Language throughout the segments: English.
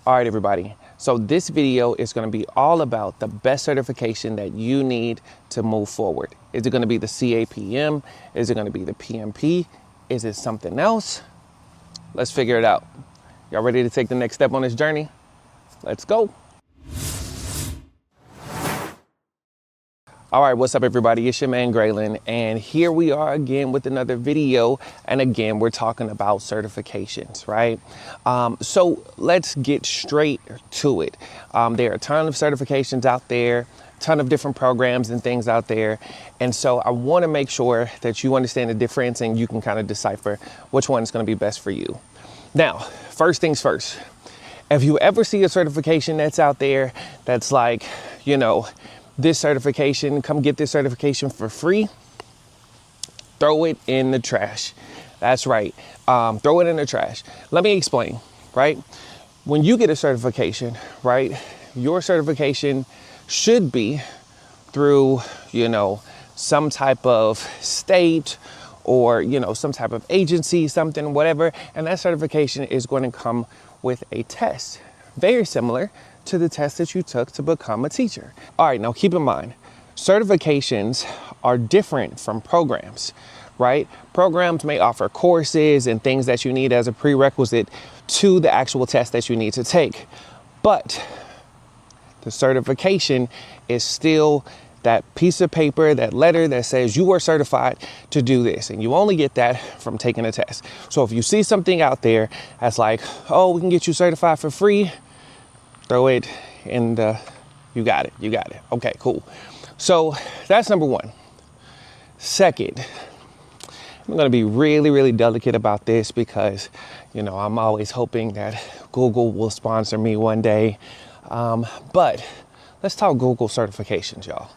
All right, everybody. So this video is going to be all about the best certification that you need to move forward. Is it going to be the CAPM? Is it going to be the PMP? Is it something else? Let's figure it out. Y'all ready to take the next step on this journey? Let's go. All right, what's up, everybody? It's your man Graylin, and here we are again with another video. And again, we're talking about certifications, right? So let's get straight to it. There are a ton of certifications out there, a ton of different programs and things out there. And so I want to make sure that you understand the difference and you can kind of decipher which one is going to be best for you. Now, first things first, if you ever see a certification that's out there that's like, this certification, come get this certification for free, throw it in the trash. That's right. Throw it in the trash. Let me explain, right? When you get a certification, right, your certification should be through, some type of state or, some type of agency, something, whatever. And that certification is going to come with a test, very similar to the test that you took to become a teacher. All right, now keep in mind, certifications are different from programs, right? Programs may offer courses and things that you need as a prerequisite to the actual test that you need to take. But the certification is still that piece of paper, that letter that says you are certified to do this. And you only get that from taking a test. So if you see something out there that's like, oh, we can get you certified for free, throw it and you got it. Okay, cool. So that's number one. Second, I'm going to be really, really delicate about this because, I'm always hoping that Google will sponsor me one day. But let's talk Google certifications, y'all.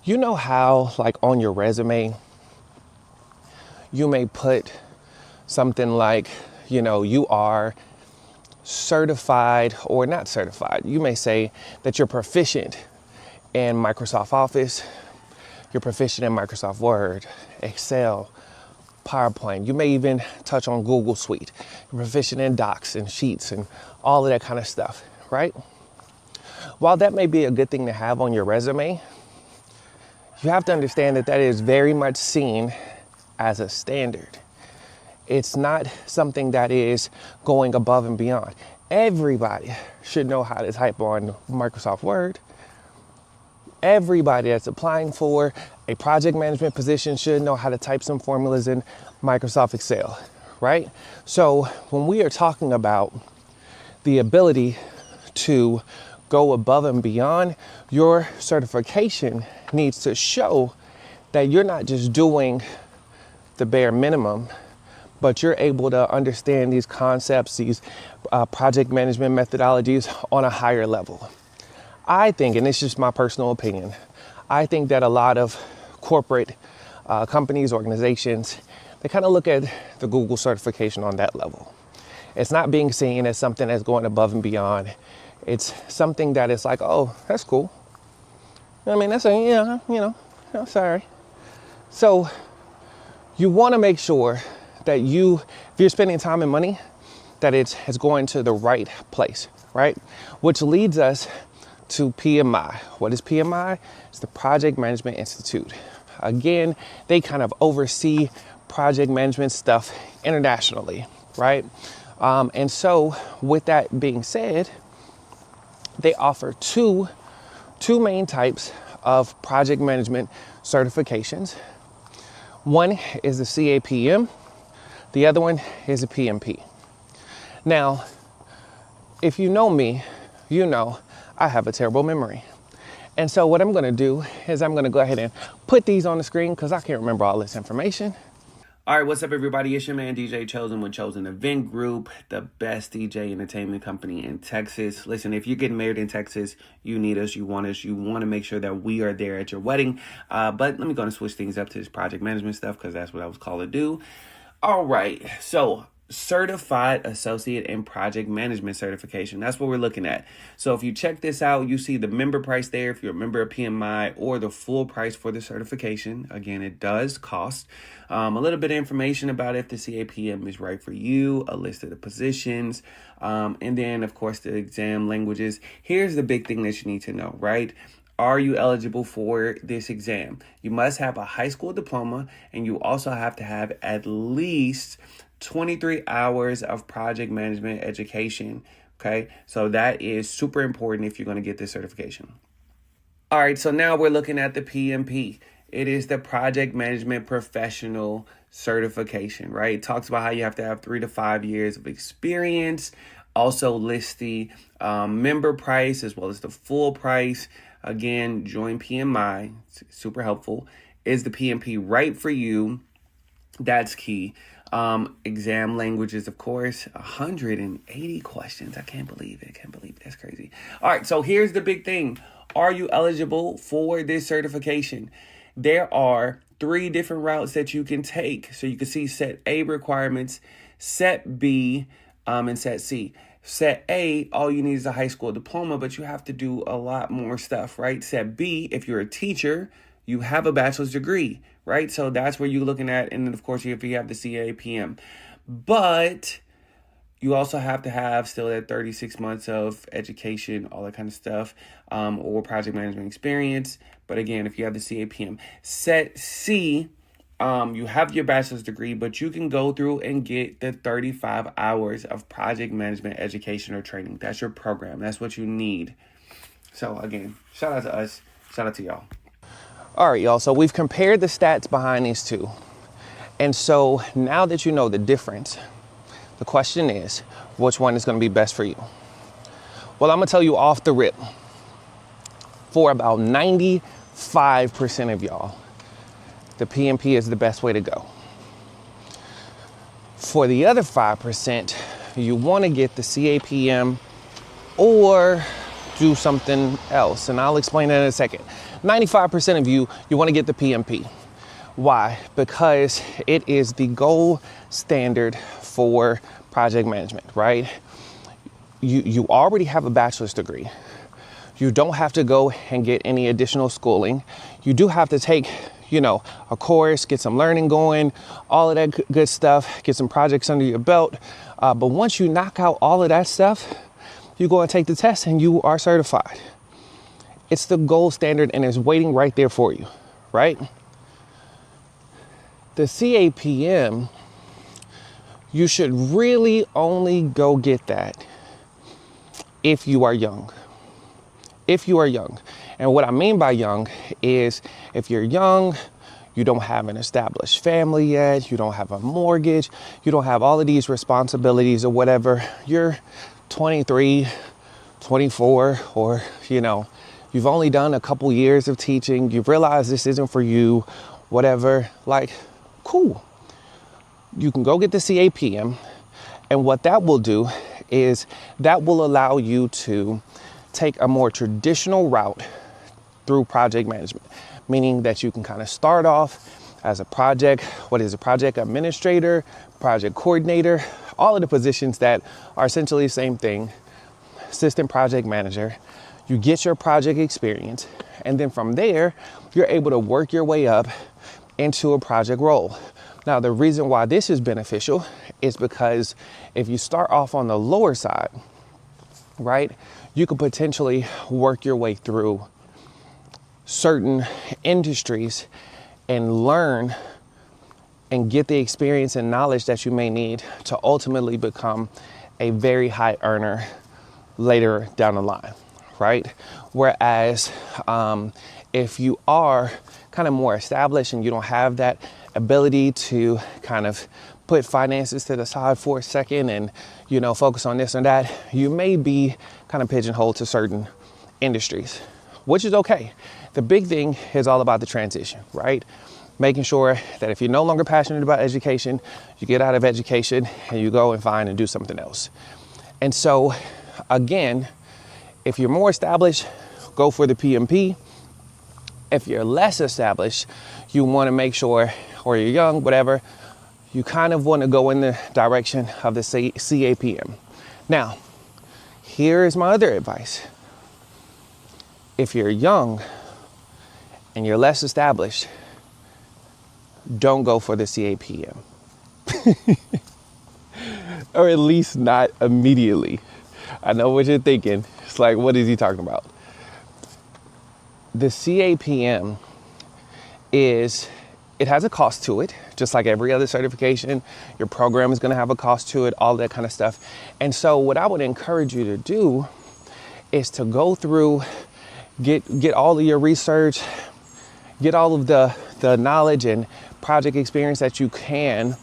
You know how, like, on your resume, you may put something like, you are certified or not certified. You may say that you're proficient in Microsoft Office, you're proficient in Microsoft Word, Excel, PowerPoint. You may even touch on Google Suite. You're proficient in Docs and Sheets and all of that kind of stuff, right? While that may be a good thing to have on your resume, you have to understand that that is very much seen as a standard. It's not something that is going above and beyond. Everybody should know how to type on Microsoft Word. Everybody that's applying for a project management position should know how to type some formulas in Microsoft Excel, right? So when we are talking about the ability to go above and beyond, your certification needs to show that you're not just doing the bare minimum, but you're able to understand these concepts, these project management methodologies on a higher level. I think, and it's just my personal opinion, I think that a lot of corporate companies, organizations, they kind of look at the Google certification on that level. It's not being seen as something that's going above and beyond. It's something that is like, oh, that's cool. I mean, that's sorry. So you want to make sure that if you're spending time and money, that it's going to the right place, right? Which leads us to PMI. What is PMI? It's the Project Management Institute. Again, they kind of oversee project management stuff internationally, right? And so with that being said, they offer two main types of project management certifications. One is the CAPM. The other one is a PMP. Now, if you know me, I have a terrible memory. And so what I'm going to do is I'm going to go ahead and put these on the screen because I can't remember all this information. All right, what's up, everybody? It's your man, DJ Chosen with Chosen Event Group, the best DJ entertainment company in Texas. Listen, if you're getting married in Texas, you need us, you want to make sure that we are there at your wedding. But let me go and switch things up to this project management stuff because that's what I was called to do. All right, so Certified Associate in Project Management certification. That's what we're looking at. So if you check this out, you see the member price there if you're a member of PMI, or the full price for the certification. Again, it does cost. A little bit of information about if the CAPM is right for you, a list of the positions, and then, of course, the exam languages. Here's the big thing that you need to know, right? Are you eligible for this exam? You must have a high school diploma, and you also have to have at least 23 hours of project management education. Okay, so that is super important if you're going to get this certification. All right, so now we're looking at the PMP. It is the Project Management Professional certification, right? It talks about how you have to have 3 to 5 years of experience. Also lists the member price as well as the full price. Again, join PMI. It's super helpful. Is the PMP right for you? That's key. Exam languages, of course, 180 questions. I can't believe it. That's crazy. All right, so here's the big thing. Are you eligible for this certification? There are 3 different routes that you can take. So you can see Set A requirements, Set B, and Set C. Set A, all you need is a high school diploma, but you have to do a lot more stuff, right? Set B, if you're a teacher, you have a bachelor's degree, right? So that's where you're looking at. And then, of course, if you have the CAPM. But you also have to have still that 36 months of education, all that kind of stuff, or project management experience. But again, if you have the CAPM. Set C, you have your bachelor's degree, but you can go through and get the 35 hours of project management education or training. That's your program. That's what you need. So again, shout out to us. Shout out to y'all. All right, y'all. So we've compared the stats behind these two. And so now that you know the difference, the question is, which one is going to be best for you? Well, I'm going to tell you off the rip. For about 95% of y'all, the PMP is the best way to go. For the other 5%, you want to get the CAPM or do something else. And I'll explain that in a second. 95% of you want to get the PMP. Why? Because it is the gold standard for project management, right? You already have a bachelor's degree. You don't have to go and get any additional schooling. You do have to take, a course, get some learning going, all of that good stuff, get some projects under your belt. But once you knock out all of that stuff, you go and take the test and you are certified. It's the gold standard and it's waiting right there for you, right? The CAPM, you should really only go get that if you are young. If you are young. And what I mean by young is if you're young, you don't have an established family yet, you don't have a mortgage, you don't have all of these responsibilities or whatever, you're 23, 24, or, you've only done a couple years of teaching, you've realized this isn't for you, whatever, cool. You can go get the CAPM, and what that will do is that will allow you to take a more traditional route through project management, meaning that you can kind of start off as a project administrator, project coordinator, all of the positions that are essentially the same thing, assistant project manager. You get your project experience, and then from there, you're able to work your way up into a project role. Now, the reason why this is beneficial is because if you start off on the lower side, right, you could potentially work your way through certain industries and learn and get the experience and knowledge that you may need to ultimately become a very high earner later down the line, right? Whereas if you are kind of more established and you don't have that ability to kind of put finances to the side for a second and, focus on this or that, you may be kind of pigeonholed to certain industries, which is okay. The big thing is all about the transition, right? Making sure that if you're no longer passionate about education, you get out of education and you go and find and do something else. And so, again, if you're more established, go for the PMP. If you're less established, you want to make sure, or you're young, whatever, you kind of want to go in the direction of the CAPM. Now, here is my other advice. If you're young and you're less established, don't go for the CAPM. Or at least not immediately. I know what you're thinking. It's like, what is he talking about? The CAPM it has a cost to it, just like every other certification. Your program is going to have a cost to it, all that kind of stuff. And so what I would encourage you to do is to go through, get all of your research, get all of the knowledge and project experience that you can,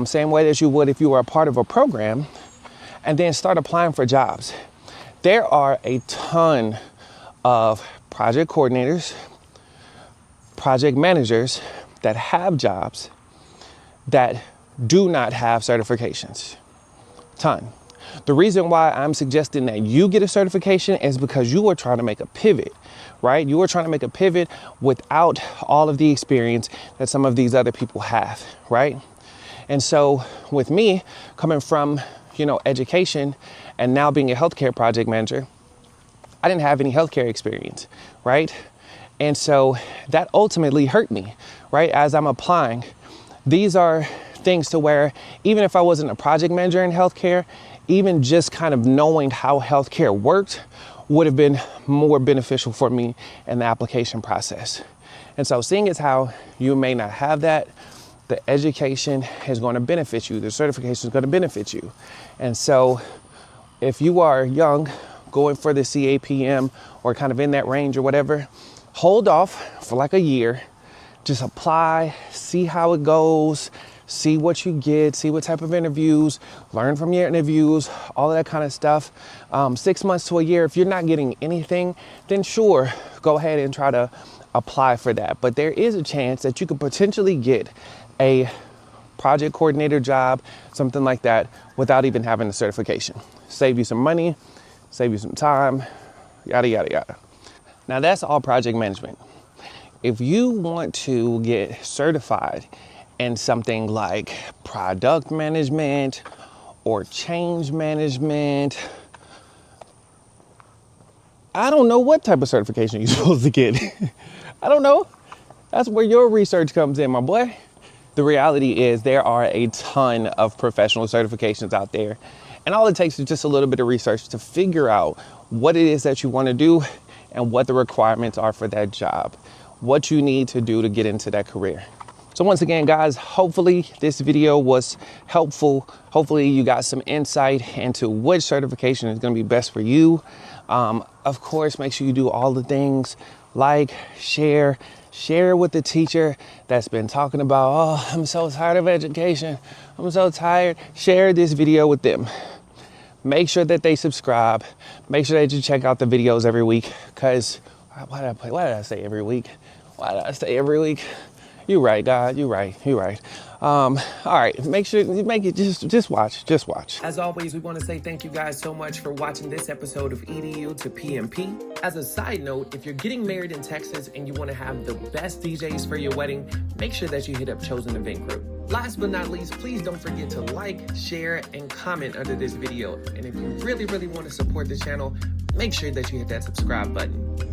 same way as you would if you were a part of a program, and then start applying for jobs. There are a ton of project coordinators, project managers that have jobs that do not have certifications. Ton. The reason why I'm suggesting that you get a certification is because you are trying to make a pivot, right? You are trying to make a pivot without all of the experience that some of these other people have, right? And so with me coming from, education and now being a healthcare project manager, I didn't have any healthcare experience, right? And so that ultimately hurt me, right? As I'm applying, these are things to where even if I wasn't a project manager in healthcare, even just kind of knowing how healthcare worked would have been more beneficial for me in the application process. And so seeing as how you may not have that, the education is going to benefit you. The certification is going to benefit you. And so if you are young, going for the CAPM or kind of in that range or whatever, hold off for like a year. Just apply, see how it goes, see what you get, see what type of interviews, learn from your interviews, all of that kind of stuff. 6 months to a year, if you're not getting anything, then sure, go ahead and try to apply for that. But there is a chance that you could potentially get a project coordinator job, something like that, without even having the certification. Save you some money, save you some time, yada, yada, yada. Now that's all project management. If you want to get certified in something like product management or change management, I don't know what type of certification you're supposed to get. I don't know. That's where your research comes in, my boy. The reality is there are a ton of professional certifications out there. And all it takes is just a little bit of research to figure out what it is that you want to do and what the requirements are for that job, what you need to do to get into that career. So once again, guys, hopefully this video was helpful. Hopefully you got some insight into which certification is going to be best for you. Of course, make sure you do all the things like share with the teacher that's been talking about, oh, I'm so tired of education. I'm so tired. Share this video with them. Make sure that they subscribe. Make sure that you check out the videos every week. Because why did I say every week? Why did I say every week? You're right, God. You're right. All right. Make sure you make it. Just watch. As always, we want to say thank you guys so much for watching this episode of EDU to PMP. As a side note, if you're getting married in Texas and you want to have the best DJs for your wedding, make sure that you hit up Chosen Event Group. Last but not least, please don't forget to like, share, and comment under this video. And if you really want to support the channel, make sure that you hit that subscribe button.